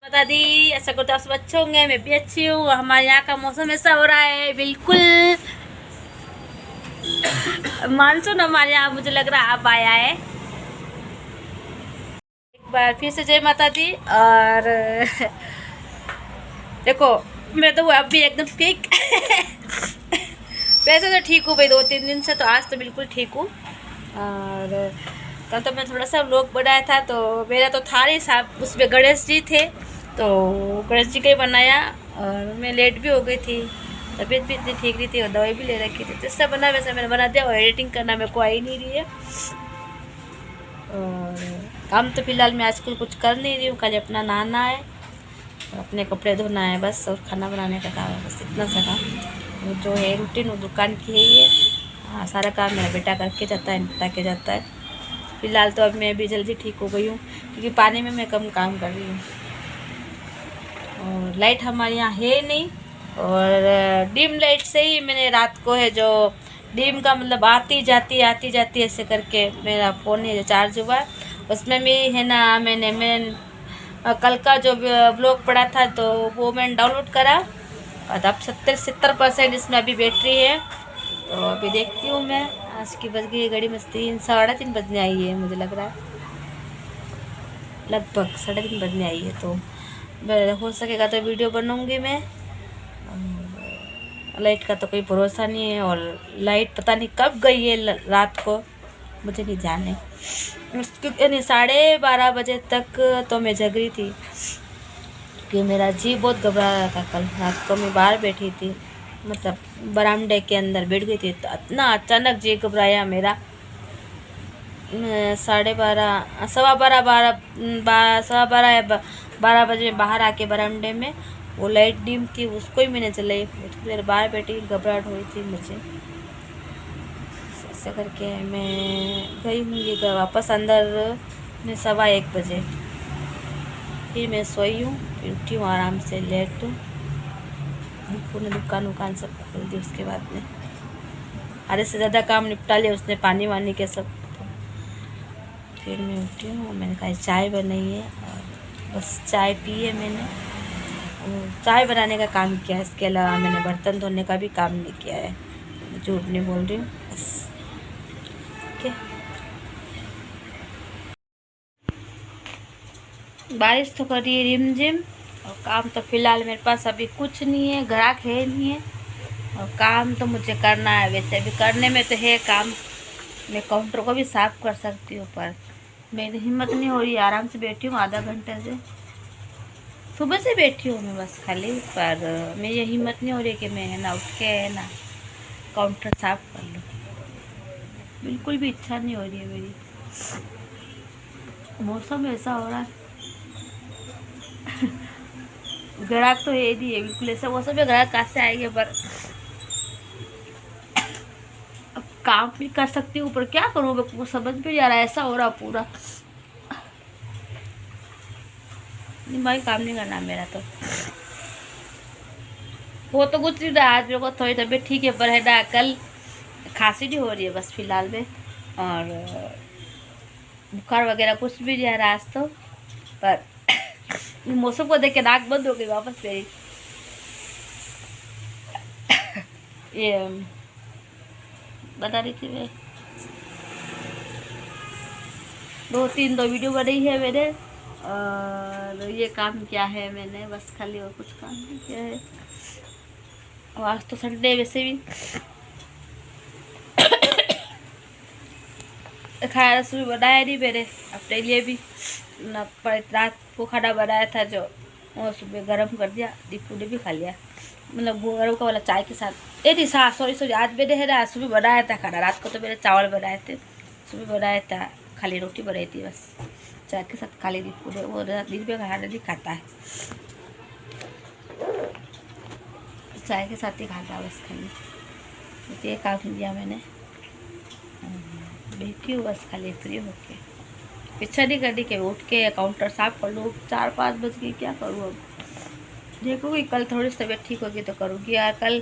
बता दी। ऐसा करते आप सब अच्छे होंगे, मैं भी अच्छी हूँ। हमारे यहाँ का मौसम ऐसा हो रहा है, बिल्कुल मानसून हमारे यहाँ मुझे लग रहा है अब आया है। एक बार फिर से जय माता दी। और देखो मैं तो अब भी एकदम ठीक वैसे तो ठीक हूँ भाई, 2-3 दिन से तो आज तो बिल्कुल ठीक हूँ। और कल तो मैं थोड़ा सा व्लॉग बनाया था, तो मेरा तो था नहीं साहब, उसमें गणेश जी थे तो गणेश जी का ही बनाया। और मैं लेट भी हो गई थी, तबीयत भी इतनी ठीक नहीं थी और दवाई भी ले रखी थी, जैसा बना वैसा मैंने बना दिया। और एडिटिंग करना मेरे को आ ही नहीं रही है। और काम तो फिलहाल मैं आजकल कुछ कर नहीं रही हूँ, खाली अपना नहाना है और अपने कपड़े धोना है बस, और खाना बनाने का काम है बस, इतना सा काम। वो जो है रूटीन वो दुकान की है ही है। हाँ, सारा काम मेरा बेटा करके जाता है, निपटा के जाता है। फिलहाल तो अब मैं भी जल्दी ठीक हो गई हूँ, क्योंकि पानी में मैं कम काम कर रही हूँ। और लाइट हमारे यहाँ है नहीं, और डिम लाइट से ही मैंने रात को है जो डिम का मतलब आती जाती ऐसे करके मेरा फ़ोन है जो चार्ज हुआ, उसमें भी है ना मैं कल का जो ब्लॉग पड़ा था तो वो मैंने डाउनलोड करा। और अब 70% इसमें अभी बैटरी है। तो अभी देखती हूँ मैं, आज की बज गई घड़ी में 3-3:30 बजने आई है, मुझे लग रहा है लगभग 3:30 बजने आई है। तो हो सकेगा तो वीडियो बनाऊंगी मैं। लाइट का तो कोई भरोसा नहीं है, और लाइट पता नहीं कब गई है रात को, मुझे नहीं जाने। क्योंकि नहीं 12:30 बजे तक तो मैं जग रही थी, क्योंकि मेरा जी बहुत घबरा रहा था। कल रात को मैं बाहर बैठी थी, मतलब बरामदे के अंदर बैठ गई थी, तो इतना अचानक जी घबराया मेरा। 12:30 सवा बारह या 12 बजे बाहर आके बरामदे में वो लाइट डिम थी, उसको ही मैंने जलाई। थोड़ी देर बाहर बैठी, घबराहट हुई थी मुझे। ऐसे करके मैं गई हूँ ये वापस अंदर में 1:15 बजे। फिर मैं सोई हूँ, फिर उठी हूँ आराम से, लेट हूँ। पूरी दुकान सब खोल दी, उसके बाद में आधे से ज़्यादा काम निपटा लिया उसने, पानी वानी के सब। फिर मैं उठी हूँ, मैंने कहा चाय बनाई है और बस चाय पी है मैंने। चाय बनाने का काम किया है, इसके अलावा मैंने बर्तन धोने का भी काम नहीं किया है, झूठ नहीं बोल रही हूँ बस। ओके, बारिश तो कर रही है रिमझिम, और काम तो फिलहाल मेरे पास अभी कुछ नहीं है, ग्राहक है नहीं है, और काम तो मुझे करना है। वैसे भी करने में तो है काम, मैं काउंटर को भी साफ़ कर सकती हूँ, पर मेरी हिम्मत नहीं हो रही। आराम से बैठी हूँ आधा घंटे से, सुबह से बैठी हूँ मैं बस खाली, पर मेरी हिम्मत नहीं हो रही कि मैं है ना उठ के है ना काउंटर साफ कर लूँ। बिल्कुल भी इच्छा नहीं हो रही है मेरी। मौसम ऐसा हो रहा है ग्राहक तो है नहीं है, बिल्कुल ऐसा मौसम में ग्राहक कहाँ से आएंगे। पर अब काम भी कर सकती हूँ, पर क्या करूँ मेरे को समझ में नहीं आ रहा है, ऐसा हो रहा पूरा भाई, काम नहीं करना मेरा तो। वो तो कुछ नहीं रहा, आज मेरे को थोड़ी तबीयत ठीक है, पर है ना कल खांसी नहीं हो रही है बस फिलहाल में, और बुखार वगैरह कुछ भी नहीं आ रहा आज तो। पर मौसम को देख के नाक बंद हो गई वापस मेरी। ये बता रही थी मैं, 2-3 वीडियो बनाई है मैंने, और ये काम किया है मैंने बस खाली, और कुछ काम नहीं किया है। और आज तो संडे वैसे भी खाया सुबह बनाया नहीं मैंने अपने लिए भी ना, रात को खाना बनाया था जो, और सुबह गरम कर दिया, दीपू ने भी खा लिया, मतलब वो गरम का वाला चाय के साथ। नहीं सॉरी आज मैंने है ना सुबह बनाया था खाना, रात को तो मैंने चावल बनाए थे, सुबह बनाया था खाली रोटी बनाई थी बस, चाय के साथ खा ली दीपू ने, वो दिन में खाना नहीं खाता है, चाय के साथ ही खाता है बस खाली। बस ये काम किया मैंने, बैठी हूँ बस खाली फ्री होके, इच्छा नहीं करनी कि उठ के काउंटर साफ कर लूँ। 4-5 बज गई, क्या करूँ अब, देखूँगी कल थोड़ी सी तबीयत ठीक होगी तो करूँगी यार। कल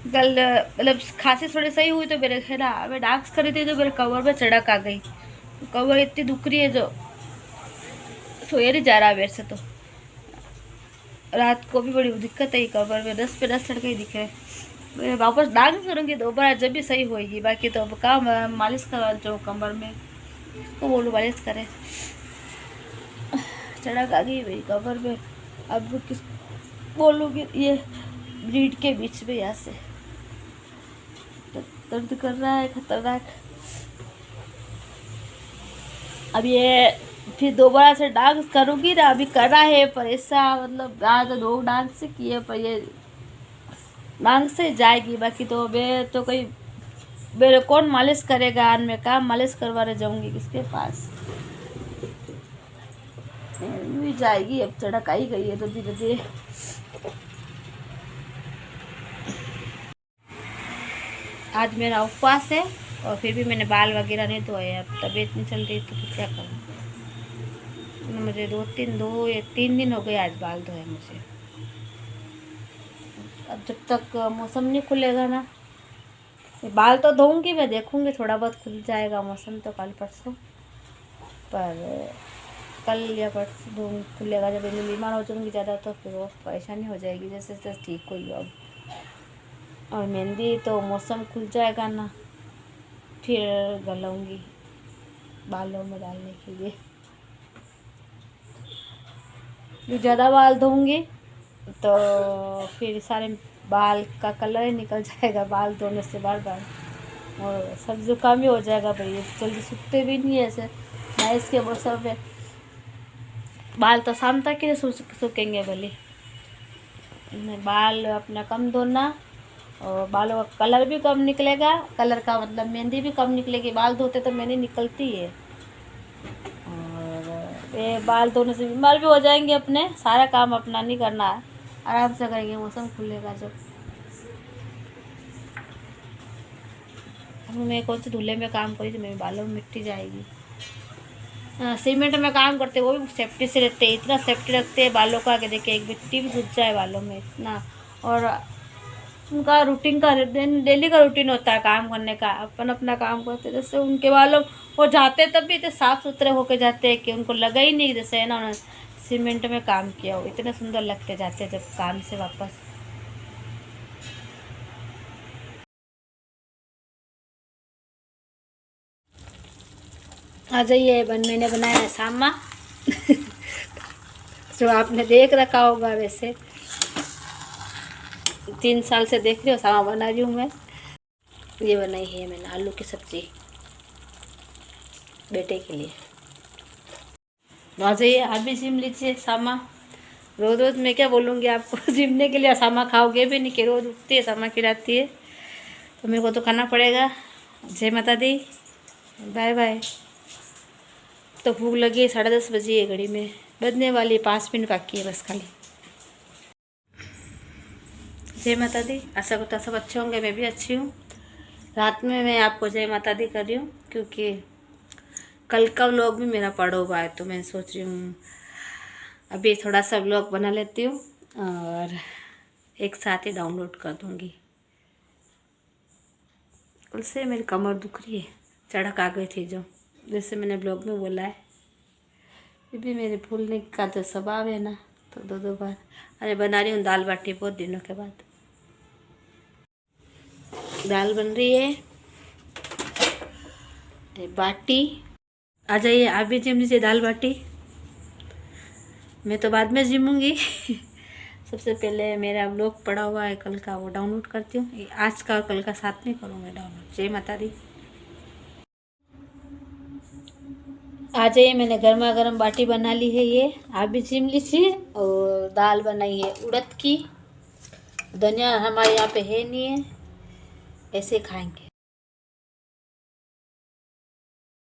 मतलब खांसी थोड़ी सही हुई तो मेरे है ना, मैं डांस कर रही थी तो मेरे कमर में चढ़क आ गई, कमर इतनी दुख रही है जो सोया नहीं जा रहा मेरे से। तो रात को भी बड़ी दिक्कत है कमर में, 10 पे 10 लड़के ही दिख रहे। मैं वापस डांस करूँगी दोबारा जब भी सही होएगी। बाकी तो अब काम मालिश करवा जो कमर में, उसको बोलूँ मालिश करे। चढ़क आ गई भाई कमर में। अब किस बोलूँगी, ये रीढ़ के बीच में यहाँ से दर्द कर रहा है खतरनाक। अब ये फिर दोबारा से डांस करूँगी ना, अभी करा है पर ऐसा मतलब आज तो 2 डांस से किए पर ये डांस से जाएगी। बाकी तो मैं तो कोई मेरे कौन मालिश करेगा, आज मैं काम मालिश करवाने जाऊंगी किसके पास, भी जाएगी। अब चढ़क आई गई है तो धीरे धीरे। आज मेरा उपवास है और फिर भी मैंने बाल वगैरह नहीं धोए। अब तबीयत नहीं चल रही तो क्या करूँ। तो मुझे 2 या 3 दिन हो गए आज बाल धोए मुझे। अब जब तक मौसम नहीं खुलेगा ना, बाल तो धोऊंगी मैं, देखूंगी थोड़ा बहुत खुल जाएगा मौसम तो कल परसों, पर कल या परसों खुलेगा। जब मैं बीमार हो जाऊंगी ज़्यादा तो फिर वो परेशानी हो जाएगी। जैसे जैसे ठीक हुई अब। और मेहंदी तो मौसम खुल जाएगा ना, फिर गलाऊंगी बालों में डालने के लिए। ज़्यादा बाल धोऊंगी तो फिर सारे बाल का कलर ही निकल जाएगा बाल धोने से बार बार, और सब जुकाम भी हो जाएगा भाई। जल्दी सूखते भी नहीं है ऐसे बारिश के मौसम में। बाल तो शाम तक ही सूखेंगे भले। बाल अपना कम धोना और बालों का कलर भी कम निकलेगा। कलर का मतलब मेहंदी भी कम निकलेगी। बाल धोते तो मेहंदी निकलती है, और ये बाल धोने से बीमार भी हो जाएंगे अपने। सारा काम अपना नहीं करना है, आराम से करेंगे मौसम खुलेगा जब। मैं कौन से धुले में काम करी तो मेरे बालों में मिट्टी जाएगी। सीमेंट में काम करते वो भी सेफ्टी से रहते, इतना सेफ्टी रखते हैं बालों का कि देखिए एक मिट्टी भी घुस जाए बालों में इतना। और उनका रूटीन का डेली का रूटीन होता है काम करने का। अपन अपना काम करते, जैसे उनके बालों वो जाते तब भी इतने साफ़ सुथरे होके जाते हैं कि उनको लगा ही नहीं जैसे है ना उन्होंने सीमेंट में काम किया हो। इतने सुंदर लगते जाते जब काम से वापस। आ जाइए। मैंने बनाया है सामा जो आपने देख रखा होगा, वैसे 3 साल से देख रही हो सामा बना रही हूँ मैं। ये बनाई है मैंने आलू की सब्जी बेटे के लिए। आ जाइए आप भी जिम लीजिए सामा। रोज़ रोज़ मैं क्या बोलूँगी आपको जिमने के लिए। सामा खाओगे भी नहीं कि रोज़ उठती है सामा खिलाती है, तो मेरे को तो खाना पड़ेगा। जय माता दी, बाय बाय। तो भूख लगी है, 10:30 बजे है, घड़ी में बजने वाली 5 मिनट बाकी है बस खाली। जय माता दी। आशा करता सब अच्छे होंगे, मैं भी अच्छी हूँ। रात में मैं आपको जय माता दी कर रही हूँ क्योंकि कल का व्लॉग भी मेरा पड़ा हुआ है, तो मैं सोच रही हूँ अभी थोड़ा सा व्लॉग बना लेती हूँ और एक साथ ही डाउनलोड कर दूँगी। कल से मेरी कमर दुख रही है, चढ़क आ गई थी जो, जैसे मैंने ब्लॉग में बोला है। ये भी मेरे भूलने का जो स्वभाव है ना, तो 2 बार। अरे बना रही हूँ दाल बाटी बहुत दिनों के बाद। दाल बन रही है, बाटी। आ जाइए आप भी जिम लीजिए दाल बाटी। मैं तो बाद में जिमूँगी सबसे पहले मेरा व्लॉग पड़ा हुआ है कल का, वो डाउनलोड करती हूँ। आज का और कल का साथ में करूँगा डाउनलोड। जय माता दी। आ जाइए, मैंने गर्मा गर्म बाटी बना ली है, ये आप भी जिम लीजिए। और दाल बनाई है उड़द की, धनिया हमारे यहाँ पे है नहीं है, ऐसे खाएंगे।